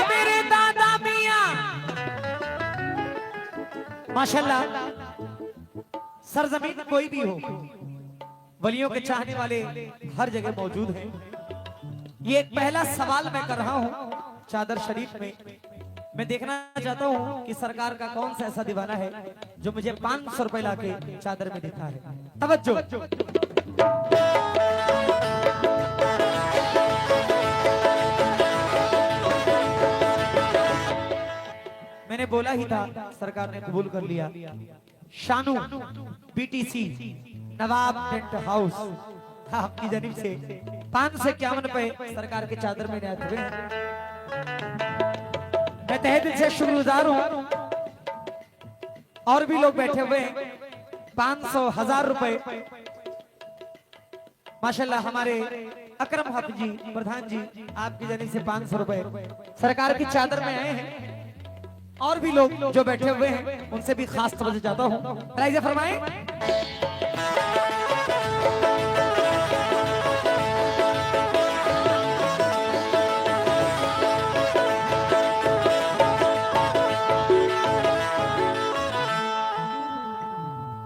मेरे दादा मियां माशाल्लाह। सरजमीन कोई भी हो, वलियों के चाहने वाले हर जगह मौजूद हैं। ये एक पहला सवाल मैं कर रहा हूं चादर शरीफ में। मैं देखना चाहता हूं कि सरकार का कौन सा ऐसा दीवाना है जो मुझे 500 रुपए लाके चादर में देता है। तवज्जो। मैंने बोला ही था, सरकार ने कबूल कर लिया। शानू बीटीसी नवाब टेंट हाउस आपकी जानिब से 551 रुपए सरकार के चादर में आए हुए। मैं तहे दिल से शुक्रगुजार हूं। और भी लोग बैठे हुए हैं। 500 1000 रुपए माशाल्लाह। हमारे अकरम हाफिज जी प्रधान जी आपकी जानिब से 500 रुपए सरकार की चादर में आए हैं। और भी लोग जो बैठे हुए हैं उनसे भी खास तवज्जो चाहता हूं। राइज़ फरमाएं।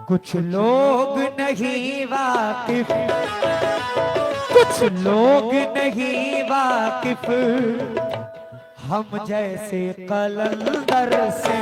कुछ लोग नहीं वाकिफ, कुछ लोग नहीं वाकिफ हम जैसे कलंदर से।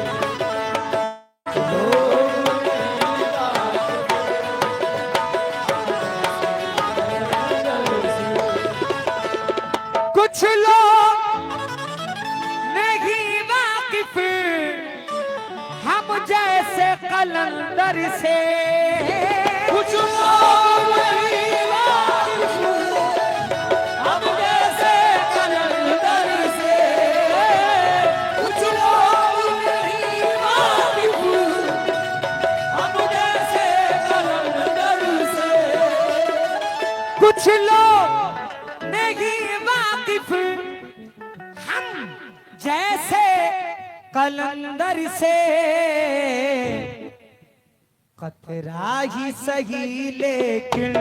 कुछ लोग नहीं वाकिफ हम जैसे कलंदर से। कुछ लोग नहीं वाकिफ हम जैसे कलंदर से। कुछ लोग नहीं वाकिफ हम जैसे कलंदर से। कुछ लोग नहीं वाकिफ हम जैसे कलंदर से। कतरा ही सही लेकिन,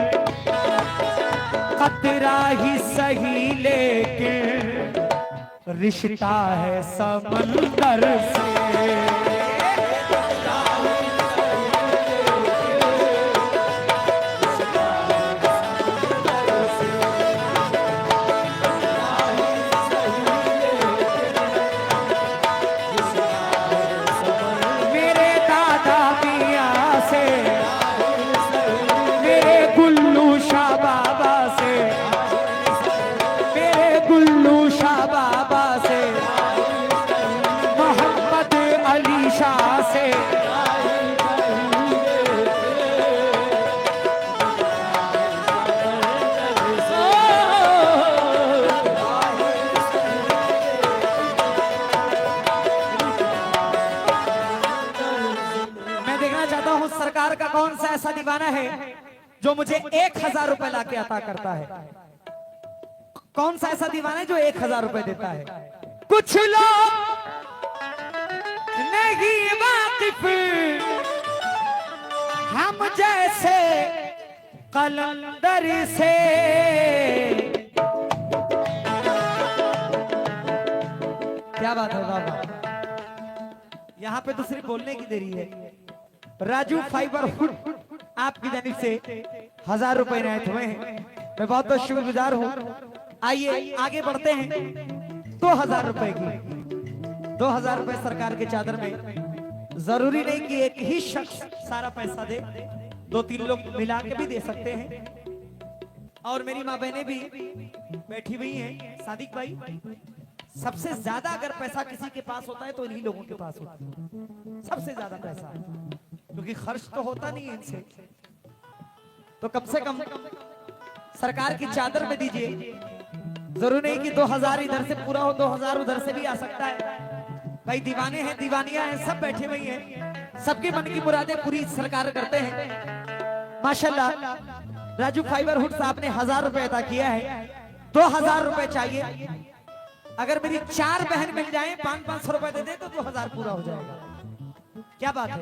कतरा ही सही लेकिन रिश्ता है समंदर से। सरकार का कौन सा ऐसा दीवाना है जो मुझे 1000 रुपए लाके अता करता है। कौन सा ऐसा दीवाना है जो 1000 रुपए देता है। कुछ लोग नहीं वाकिफ हम जैसे कलंदर से। क्या बात है बाबा, यहाँ पे दूसरी बोलने की देरी है। राजू फाइबर हुड आपकी जानिब से 1000 रुपए इनायत हुए हैं। मैं बहुत बहुत शुक्रगुजार हूँ। आइए आगे बढ़ते हैं। 2000 रुपए की 2000 रुपए सरकार के चादर में। जरूरी नहीं कि एक ही शख्स सारा पैसा दे, 2-3 लोग मिला के भी दे सकते हैं। और मेरी माँ बहनें भी बैठी हुई हैं। सादिक भाई, सबसे ज्यादा अगर पैसा किसी के पास होता है तो इन्हीं लोगों के पास होता है सबसे ज्यादा पैसा, क्योंकि खर्च तो होता नहीं है इनसे। तो कम से कम सरकार की चादर में दीजिए। जरूरी नहीं कि 2000 इधर से पूरा हो, 2000 उधर से भी आ सकता है। भाई दीवाने हैं, दीवानियां हैं, सब बैठे हुए हैं। सबके मन की मुरादें पूरी सरकार करते हैं माशाल्लाह। राजू फाइबर हुड साहब ने 1000 रुपए अदा किया है। 2000 रुपए चाहिए। अगर मेरी 4 बहन मिल जाए 500-500 रुपए दे दे तो 2000 पूरा हो जाएगा। क्या बात है?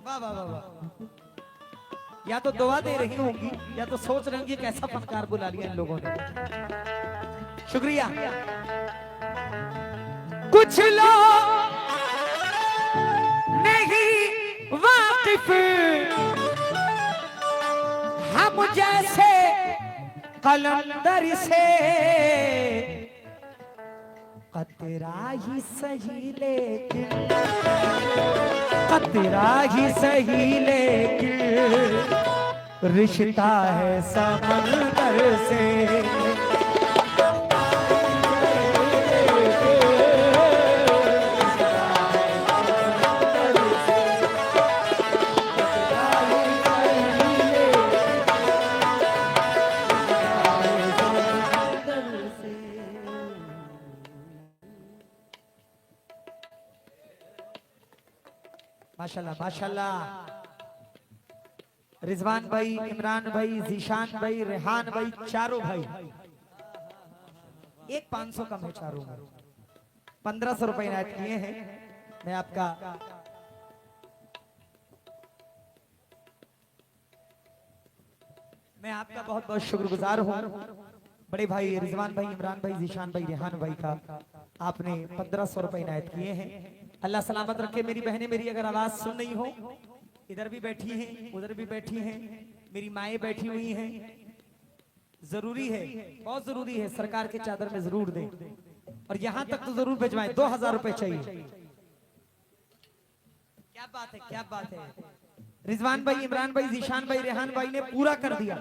वाह वाह वाह वाह। या तो दुआ दे रही होंगी या तो सोच रही होंगी कैसा फनकार बुला लिया इन लोगों ने। शुक्रिया। कुछ लोग नहीं वाकिफ हम जैसे कलंदर से, कतरा ही सही लेकिन, कतरा ही सही लेकिन रिश्ता है समंदर से। माशाल्लाह माशाल्लाह। रिजवान भाई, इमरान भाई, जीशान भाई, रेहान भाई, चारों भाई। एक 500 कम है चारों में। 1500 रुपए इनायत किए हैं। मैं आपका बहुत बहुत शुक्रगुजार हूँ। बड़े भाई रिजवान भाई, इमरान भाई, जीशान भाई, रेहान भाई का आपने 1500 रुपए इनायत किए हैं। अल्लाह सलामत रखे। मेरी बहनें मेरी अगर आवाज सुन रही हो, इधर भी बैठी हैं, उधर भी बैठी हैं, मेरी माएँ बैठी हुई हैं, जरूरी है, बहुत जरूरी है, सरकार के चादर में जरूर दें और यहाँ तक तो जरूर भिजवाएं। 2000 रुपए चाहिए। क्या बात है, क्या बात है। रिजवान भाई, इमरान भाई, जीशान भाई, रेहान भाई ने पूरा कर दिया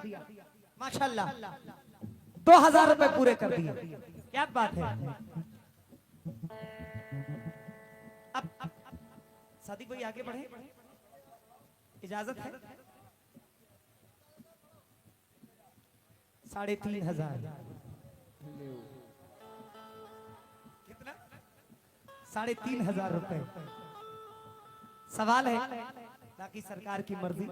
माशाल्लाह। 2000 रुपए पूरे कर दिए। क्या बात है। अब सादिक भाई आगे बढ़े, इजाजत है। 3500 कितना? 3500 रुपए। सवाल है ताकि सरकार की मर्जी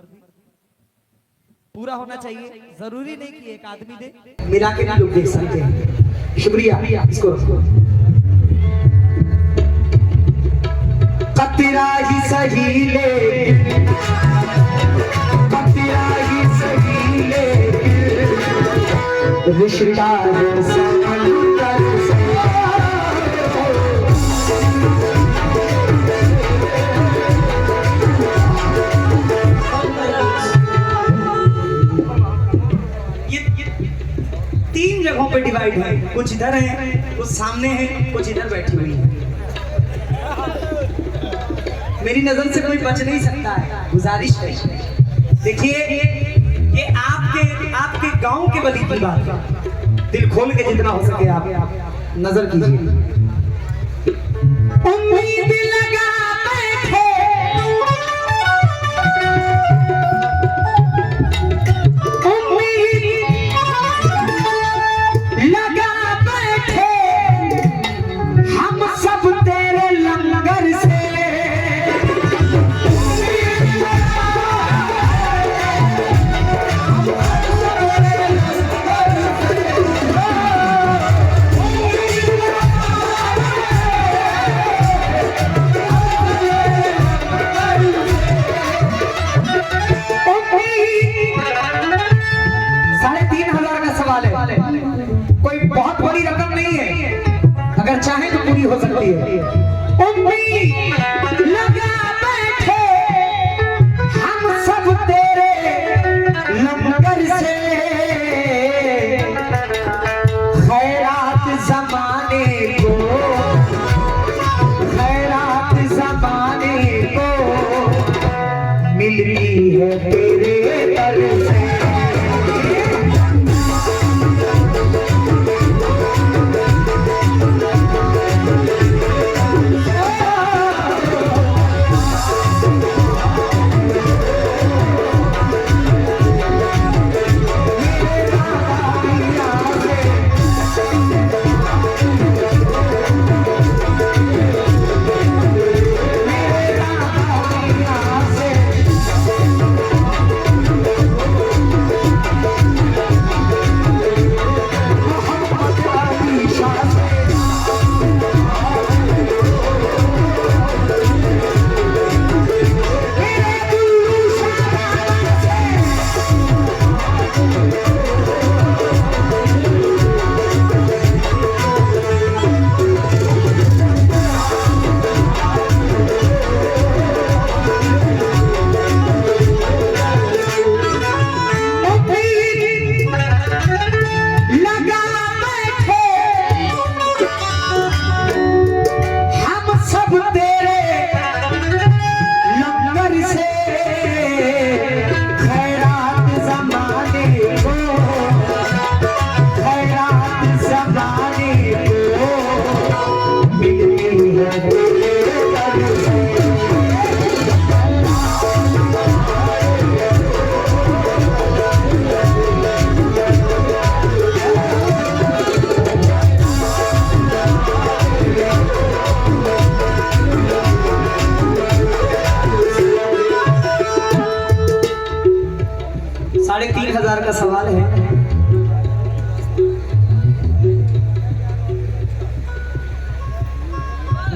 पूरा होना चाहिए। जरूरी नहीं कि एक आदमी दे, मिला के लोग देख सकते हैं। शुक्रिया। इसको कतरा ही सही ले, कतरा ही सही ले रिश्ता है समंदर से। ये 3 जगहों पे डिवाइड है। कुछ इधर है, कुछ सामने है, कुछ इधर बैठी हुई है। मेरी नजर से कोई बच नहीं सकता है। गुजारिश है, देखिए ये आपके गांव के बली की बात है। दिल खोल के जितना हो सके आप नजर कीजिए। उम्मीद लगा बैठे, उम्मीद लगा बैठे हम सब तेरे लंगर से। कोई बहुत बड़ी रकम नहीं है, अगर चाहे तो पूरी हो सकती है। उम्मीद लगा बैठे हम सब तेरे लंगर से। खैरात जमाने को, खैरात जमाने को मिलती है तेरे दर से।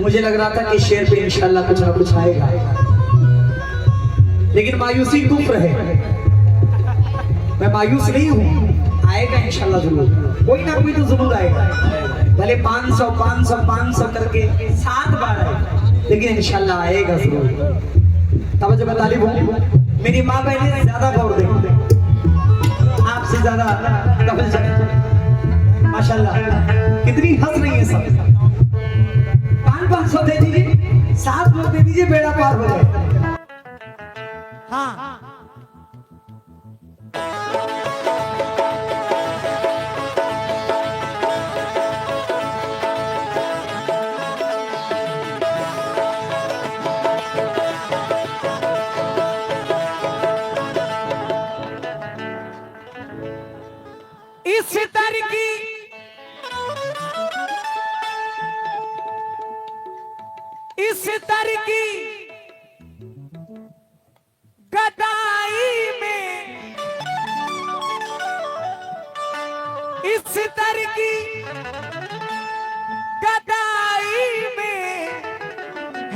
मुझे लग रहा था कि शेर पे इंशाल्लाह कुछ ना कुछ आएगा, लेकिन मायूसी कुफ्र है। मैं मायूस नहीं हूँ, आएगा इंशाल्लाह जरूर, कोई ना कोई तो जरूर आएगा, भले 500 500 500 करके 7 बार आए, लेकिन इंशाल्लाह आएगा जरूर। तब जब मैं तालिब हूँ, मेरी माँ बहनें ज्यादा गौर दें, आपसे ज्यादा कबल जाए माशाल्लाह। कितनी हंस रही है सब। 500 दे दीजिए, 7 लोग दे दीजिए, बेड़ा पार हो जाए। हाँ इस दर की इस दर की गदाई में, इस दर की गदाई में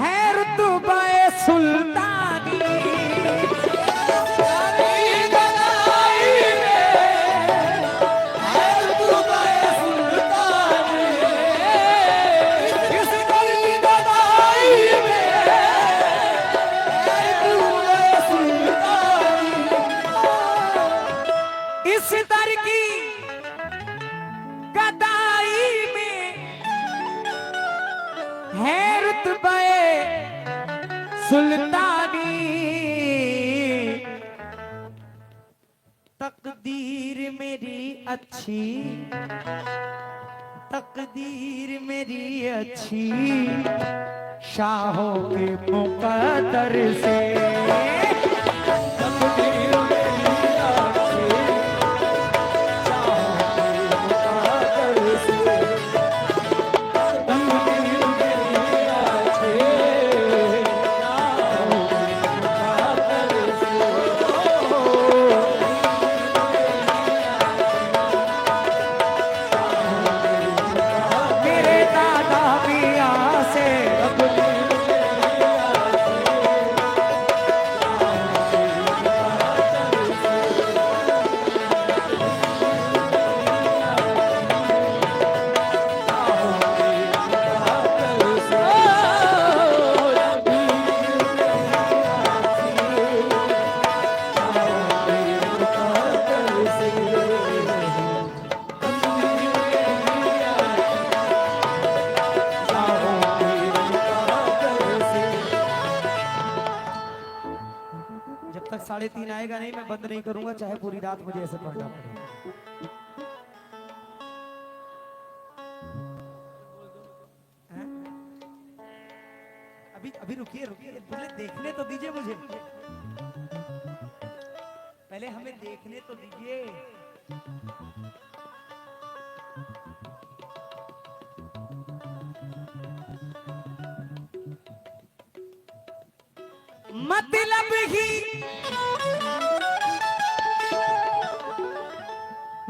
है रुतबा सुल्तानी। इस दर की गदाई में है रुतबा सुल्तानी। तकदीर मेरी अच्छी, तकदीर मेरी अच्छी, शाहों के मुकद्दर से। जब तक 3:30 आएगा नहीं, मैं बंद नहीं करूंगा, चाहे पूरी रात मुझे ऐसे पढ़ना पड़े। अभी अभी रुकिए रुकिए, पहले देखने तो दीजिए मुझे, पहले हमें देखने तो दीजिए।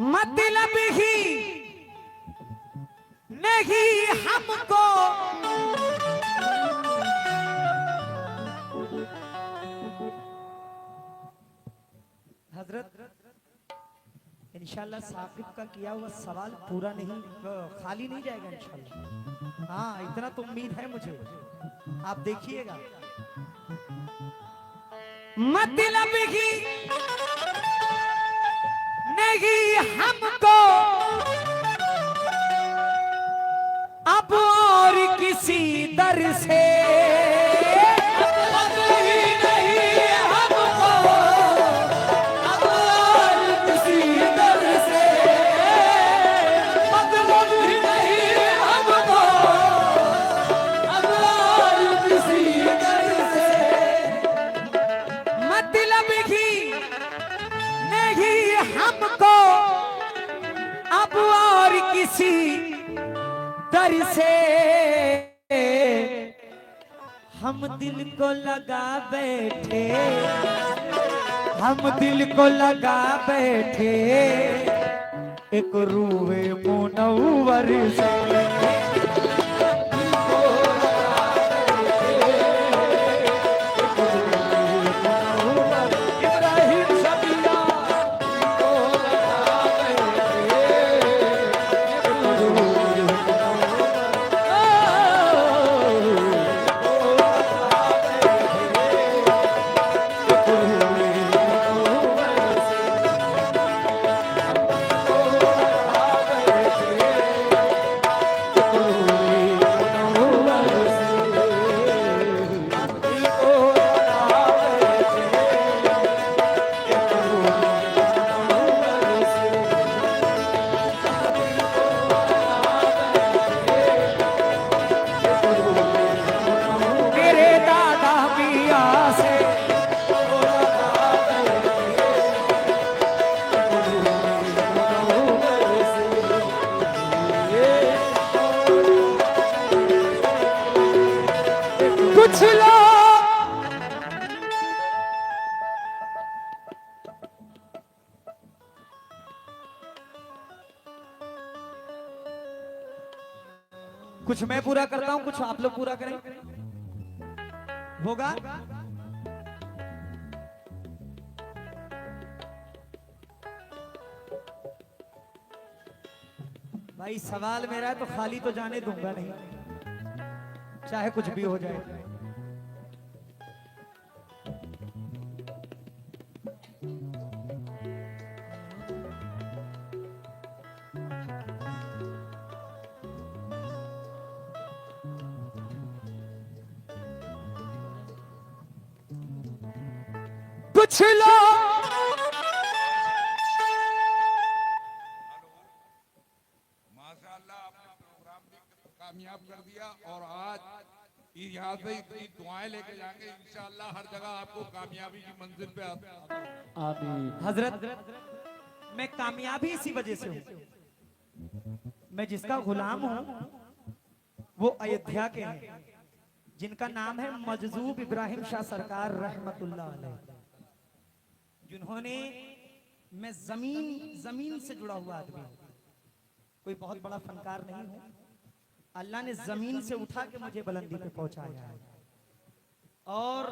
मतलब ही नहीं हमको हजरत, इंशाल्लाह साकिब का किया हुआ सवाल पूरा नहीं, खाली नहीं जाएगा इंशाल्लाह। हाँ, इतना तो उम्मीद है मुझे, आप देखिएगा। मतलब ही नहीं हमको अब और किसी दर से, मतलब ही नहीं हमको अब और किसी दर से, मतलब ही नहीं हमको अब और किसी दर से, मतलब ही नहीं हमको अब और किसी दर से। हम दिल को लगा बैठे, हम दिल को लगा बैठे एक रूहे मुनव्वर से। दिल को लगा कुछ मैं पूरा करता हूं, कुछ आप लोग पूरा करें, होगा? भाई सवाल मेरा है तो खाली तो जाने दूंगा नहीं, चाहे कुछ भी हो जाए। कुछ लोग माशाअल्लाह आपने प्रोग्राम भी कामयाब कर दिया और आज यहाँ से इतनी दुआएं लेके जाएंगे इंशाअल्लाह हर जगह आपको कामयाबी की मंजिल पे हजरत, मैं कामयाबी इसी वजह से हूँ, मैं जिसका गुलाम हूँ वो अयोध्या के हैं, जिनका नाम है मजजूब इब्राहिम शाह सरकार रहमतुल्लाह अलैह, जिन्होंने, मैं जमीन से जुड़ा हुआ आदमी हूँ, कोई बहुत बड़ा फनकार नहीं हूँ, अल्लाह ने जमीन से उठा के मुझे बुलंदी पे पहुंचाया है। और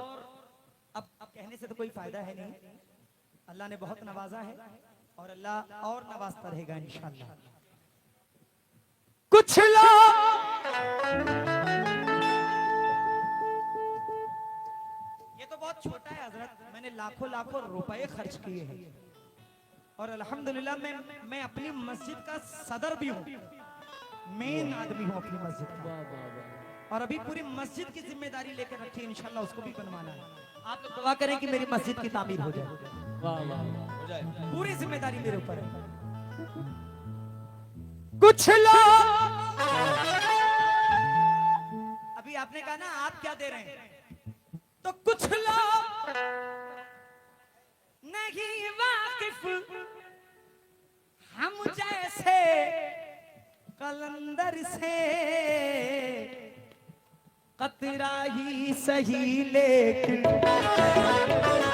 अब कहने से तो कोई फायदा है नहीं, अल्लाह ने बहुत नवाजा है और अल्लाह और नवाजता रहेगा इंशाअल्लाह। कुछ लोग ये तो बहुत छोटा है हजरत, मैंने लाखों लाखों रुपए खर्च किए हैं और अल्हम्दुलिल्लाह मैं अपनी मस्जिद का सदर भी हूँ, मेन आदमी हूँ अपनी मस्जिद का, और अभी पूरी मस्जिद की जिम्मेदारी लेकर रखी है, इंशाल्लाह उसको भी बनवाना है। आप लोग दुआ करें कि मेरी मस्जिद की तामीर हो जाए, पूरी जिम्मेदारी मेरे ऊपर है। कुछ लोग, अभी आपने कहा ना आप क्या दे रहे हैं, तो कुछ लोग नहीं वाकिफ हम जैसे कलंदर से, कतरा ही सही लेकिन,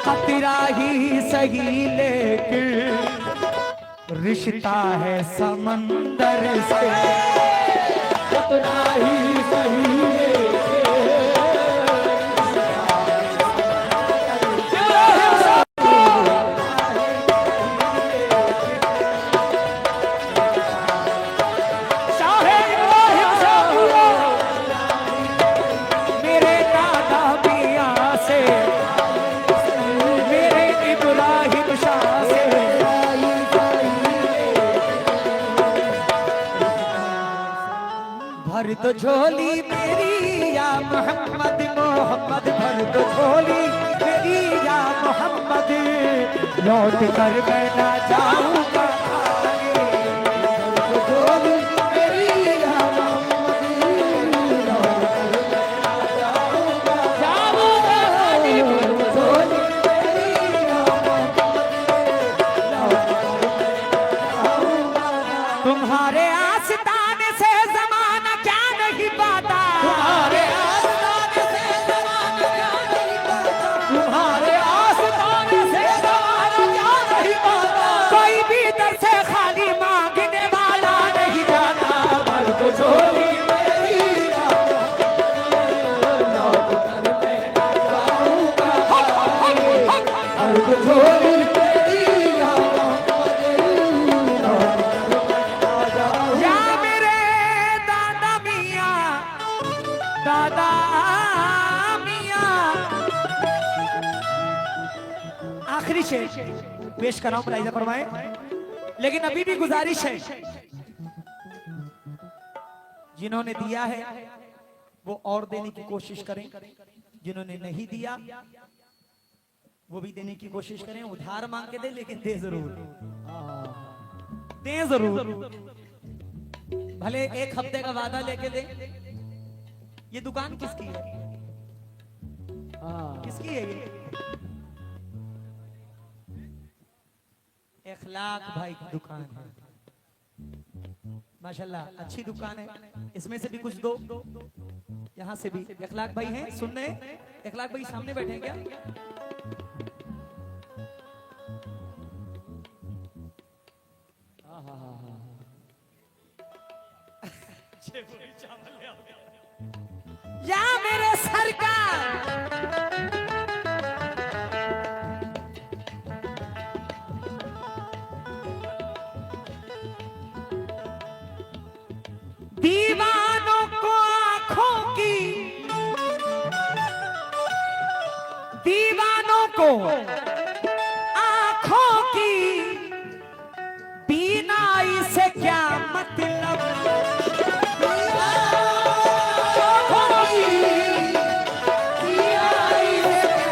कतरा ही सही लेकिन रिश्ता है समंदर से, कतरा ही सही भर तो झोली मेरी या मोहम्मद, मोहम्मद भर तो झोली मेरी या मोहम्मद, लौट कर मैं ना जाऊंगा खाली, भर तो झोली मेरी या मोहम्मद, लौट कर मैं ना जाऊंगा खाली, भर तो झोली मेरी या मोहम्मद, लौट कर मैं ना जाऊंगा। तुम्हारे आस्ताने से जमाना क्या नहीं पाता, तुम्हारे आस्ताने से जमाना क्या नहीं पाता, तुम्हारे आस्ताने से जमाना क्या नहीं पाता, कोई भी दर से खाली मांगने वाला नहीं जाता, भर तो झोली मेरी लौट कर मैं ना जाऊंगा, भर तो झोली मेरी दादा मियां। आखिरी शेर पेश कर रहा हूं, मुलाहिजा फरमाएं, लेकिन अभी भी गुजारिश है, जिन्होंने दिया है वो और देने की कोशिश करें, जिन्होंने नहीं दिया वो भी देने की कोशिश करें, उधार मांग के दे लेकिन दे जरूर, दे जरूर, भले एक हफ्ते का वादा लेके दे। ये दुकान किसकी है, किसकी है ये? इखलाक भाई की दुकान है, माशाल्लाह अच्छी दुकान है, इसमें से भी कुछ दो, यहाँ से भी। इखलाक भाई हैं सुनने, इखलाक भाई सामने बैठे हैं क्या? या मेरे सरकार दीवानों को आंखों की, दीवानों को आंखों की बीनाई से क्या मतलब, आंखों की बीनाई से क्या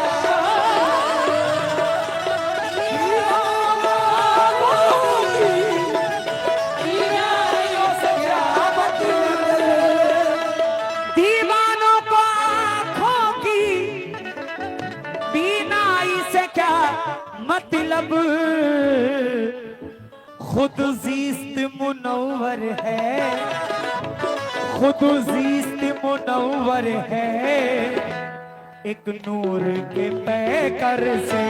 दीवानों को आंखों की बीनाई से क्या मतलब, खुद जीस्त मुनव्वर है, खुद जीस्त मुनव्वर है, एक नूर के पैकर से